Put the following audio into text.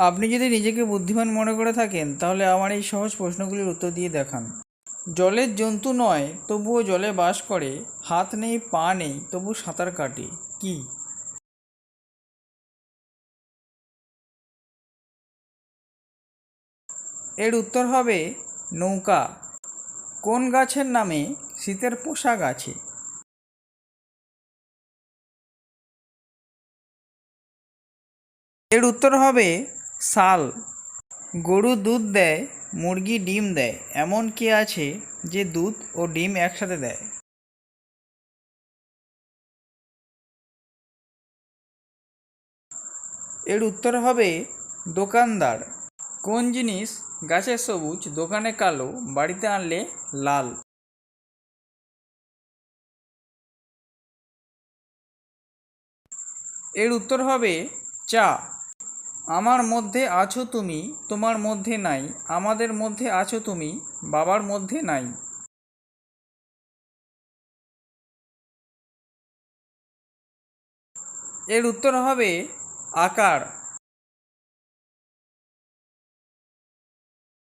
আপনি যদি নিজেকে বুদ্ধিমান মনে করে থাকেন তাহলে আমার এই সহজ প্রশ্নগুলির উত্তর দিয়ে দেখান। জলের জন্তু নয় তবুও জলে বাস করে, হাত নেই পা নেই তবু সাঁতার কাটে, কি? এর উত্তর হবে নৌকা। কোন গাছের নামে শীতের পোশাক আছে? এর উত্তর হবে শাল। গরু দুধ দেয়, মুরগি ডিম দেয়, এমন কে আছে যে দুধ ও ডিম একসাথে দেয়? এর উত্তর হবে দোকানদার। কোন জিনিস গাছে সবুজ, দোকানে কালো, বাড়িতে আনলে লাল? এর উত্তর হবে চা। আমার মধ্যে আছো তুমি, তোমার মধ্যে নাই, আমাদের মধ্যে আছো তুমি, বাবার মধ্যে নাই। এর উত্তর হবে আকার।